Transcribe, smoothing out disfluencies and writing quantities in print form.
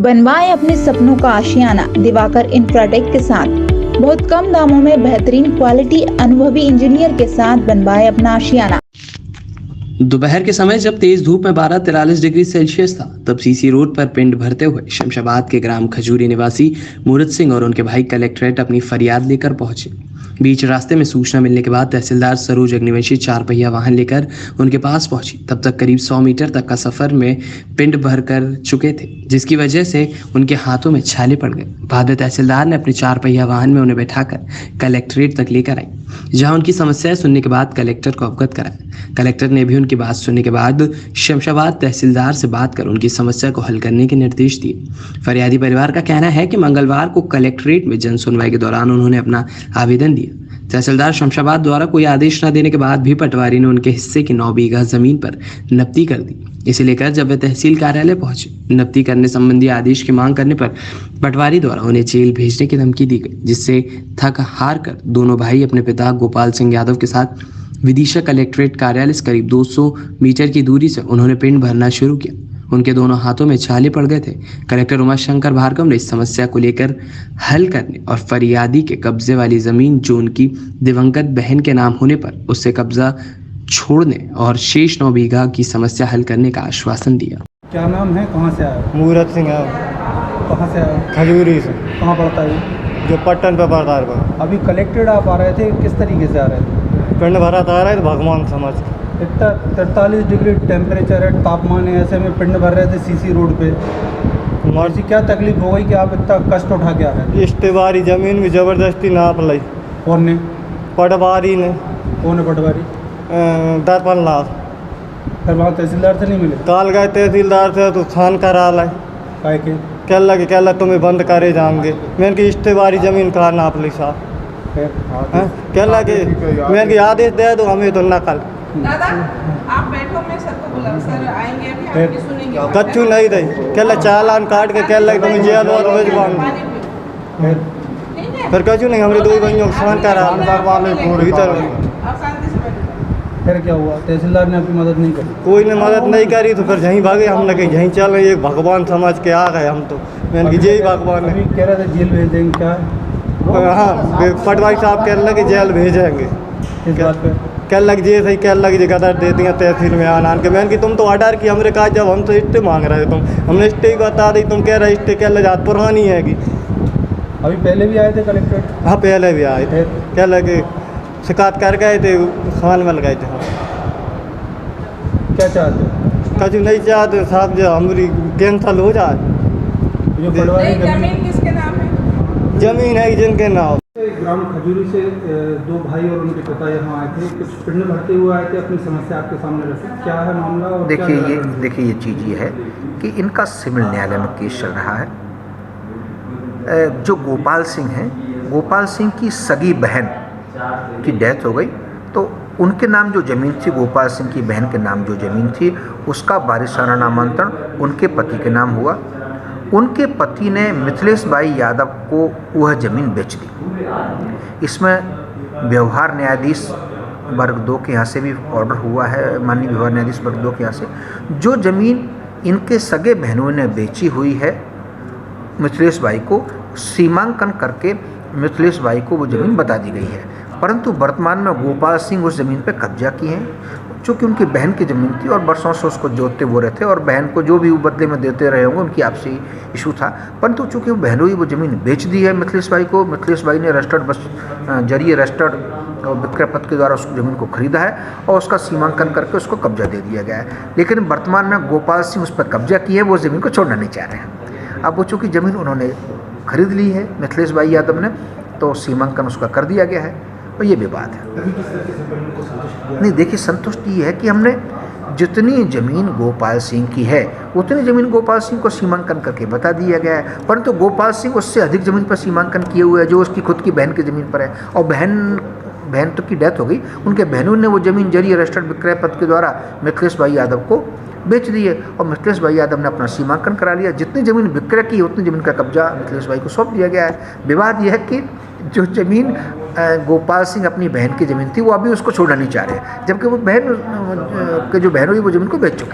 बनवाएं अपने सपनों का आशियाना दिवाकर इंफ्राटेक के साथ। बहुत कम दामों में बेहतरीन क्वालिटी, अनुभवी इंजीनियर के साथ बनवाएं अपना आशियाना। दोपहर के समय जब तेज धूप में 12-43 डिग्री सेल्सियस था, तब सीसी रोड पर पिंड भरते हुए शमशाबाद के ग्राम खजूरी निवासी मूरत सिंह और उनके भाई कलेक्ट्रेट अपनी फरियाद लेकर पहुंचे। बीच रास्ते में सूचना मिलने के बाद तहसीलदार सरोज अग्निवंशी 4 पहिया वाहन लेकर उनके पास पहुंची। तब तक करीब 100 मीटर तक का सफर में पिंड भर कर चुके थे, जिसकी वजह से उनके हाथों में छाले पड़ गए। बाद में तहसीलदार ने अपने 4 पहिया वाहन में उन्हें बैठाकर कलेक्ट्रेट तक लेकर आई, जहां उनकी समस्याएं सुनने के बाद कलेक्टर को अवगत कराया। कलेक्टर ने भी उनकी बात सुनने के बाद शमशाबाद तहसीलदार से बात कर उनकी समस्या को हल करने के निर्देश दिए। फरियादी परिवार का कहना है कि मंगलवार को कलेक्ट्रेट में जन सुनवाई के दौरान उन्होंने अपना आवेदन दिया। तहसीलदार शमशाबाद द्वारा कोई आदेश न देने के बाद भी पटवारी ने उनके हिस्से की 9 बीघा जमीन पर नब्ती कर दी। इसे लेकर जब वे तहसील कार्यालय पहुंचे, नब्ती करने संबंधी आदेश की मांग करने पर पटवारी द्वारा उन्हें जेल भेजने की धमकी दी गई, जिससे थक हार कर दोनों भाई अपने पिता गोपाल सिंह यादव के साथ विदिशा कलेक्ट्रेट कार्यालय से करीब 200 मीटर की दूरी से उन्होंने पिंड भरना शुरू किया। उनके दोनों हाथों में छाले पड़ गए थे। कलेक्टर उमाशंकर भार्गव ने इस समस्या को लेकर हल करने और फरियादी के कब्जे वाली जमीन जो उनकी दिवंगत बहन के नाम होने पर उससे कब्जा छोड़ने और शेष 9 बीघा की समस्या हल करने का आश्वासन दिया। क्या नाम है, कहाँ से आए? मूरत सिंह है। कहाँ से आए? खजूरी से। कहाँ पड़ता है ये? जो पट्टन पे पड़ता है। अभी कलेक्टेड आप आ रहे थे, किस तरीके से आ रहे थे? पिंड भरा आ रहा है तो भगवान समझ के। इतना 43 डिग्री टेम्परेचर है, तापमान है, ऐसे में पिंड भर रहे थे सीसी रोड पे। मर्जी क्या तकलीफ हो गई कि आप इतना कष्ट उठा के आ रहे थे? इश्तेवारी जमीन भी जबरदस्ती नाप ली। कौन ने? पटवारी ने। कौन है पटवारी? दर्पण लाल। फिर वहाँ तहसीलदार से नहीं मिले? काल गए तहसीलदार से तो खान करा लाए। काय के? कह लगे तुम्हें बंद करे जाएंगे। मैंने की इश्तेवारी जमीन कहा नाप ली साहब। कह लगे मैंने की आदेश दे दो हमें तो नकल। दादा आप बैठो, मैं सर को बुलाऊं, सर आएंगे अभी आपकी सुनेंगे। कच्चू नहीं दे, कह लगे चालान काट के कह लगे तुम्हें जेल और भेजवाऊंगी। फिर कच्चू नहीं, हमारे 2 भाइयों को खान करा भीतर। फिर क्या हुआ? तहसीलदार ने आपकी मदद नहीं करी? कोई ने मदद नहीं करी तो फिर यहीं भागे। हमने कहीं यहीं चल रहे, एक भगवान समझ के आ गए हम तो। मैंने कि यही भगवान है। कह रहे थे जेल भेज देंगे, क्या? हाँ, पटवारी साहब कह लगे जेल भेजेंगे। इस बात पे कह लग जे सही कह लग गदर दे दिया तहसील में आन के। मैंने कि तुम तो ऑर्डर की हमने कहा, जब हम तो स्टे मांग रहे थे, हमने स्टे बता दी, तुम कह रहे स्टे कह लगे पुरानी है कि अभी पहले भी आए थे कलेक्ट्रेट? हाँ पहले भी आए थे। कह लगे शिकायत कर गए थे, खान में गए थे। क्या चाहते? कभी नहीं चाहते साहब, जो हमारी कैंसल हो जाए। जो पटवारी जमीन किसके नाम है? जमीन है जिनके नाम। ग्राम खजूरी से 2 भाई और उनके पिता यहाँ आए थे, कुछ पिंड भरते हुए आए थे, अपनी समस्या आपके सामने रखी। क्या है मामला? और देखिए ये चीज़ ये है कि इनका सिविल न्यायालय में केस चल रहा है। जो गोपाल सिंह हैं, गोपाल सिंह की सगी बहन की डेथ हो गई, तो उनके नाम जो ज़मीन थी, गोपाल सिंह की बहन के नाम जो ज़मीन थी, उसका वारिसाना नामांतरण उनके पति के नाम हुआ। उनके पति ने मिथिलेश भाई यादव को वह ज़मीन बेच दी। इसमें व्यवहार न्यायाधीश वर्ग 2 के यहाँ से भी ऑर्डर हुआ है, माननीय व्यवहार न्यायाधीश वर्ग 2 के यहाँ से। जो ज़मीन इनके सगे बहनों ने बेची हुई है मिथिलेश भाई को, सीमांकन करके मिथिलेश भाई को वो ज़मीन बता दी गई है। परंतु वर्तमान में गोपाल सिंह उस ज़मीन पर कब्जा किए हैं, चूँकि उनकी बहन की ज़मीन थी और बरसों से उसको जोतते वो रहे थे और बहन को जो भी वो बदले में देते रहे होंगे, उनकी आपसी इशू था। परंतु चूँकि वो बहनों ही वो ज़मीन बेच दी है मिथिलेश भाई को। मिथिलेश भाई ने रजिस्टर्ड जरिए रजिस्टर्ड विक्रय पत्र के द्वारा उस ज़मीन को खरीदा है और उसका सीमांकन करके उसको कब्जा दे दिया गया है। लेकिन वर्तमान में गोपाल सिंह उस पर कब्जा किए हैं, वो ज़मीन को छोड़ना नहीं चाह रहे हैं। अब वो चूँकि ज़मीन उन्होंने खरीद ली है मिथिलेश भाई यादव ने, तो सीमांकन उसका कर दिया गया है और ये विवाद है। नहीं, देखिए संतुष्टि ये है कि हमने जितनी ज़मीन गोपाल सिंह की है उतनी ज़मीन गोपाल सिंह को सीमांकन करके बता दिया गया है। परंतु गोपाल सिंह उससे अधिक ज़मीन पर सीमांकन किए हुए है, जो उसकी खुद की बहन की ज़मीन पर है। और बहन तो की डेथ हो गई, उनके बहनों ने वो ज़मीन जरिए रजिस्टर्ड विक्रय पत्र के द्वारा मिथिलेश भाई यादव को बेच दी है और मिथिलेश भाई यादव ने अपना सीमांकन करा लिया। जितनी ज़मीन विक्रय की उतनी ज़मीन का कब्जा मिथिलेश भाई को सौंप दिया गया है। विवाद यह है कि जो ज़मीन गोपाल सिंह अपनी बहन की ज़मीन थी, वो अभी उसको छोड़ना नहीं चाह रहे, जबकि वो बहन के जो बहनों की वो ज़मीन को बेच चुके हैं।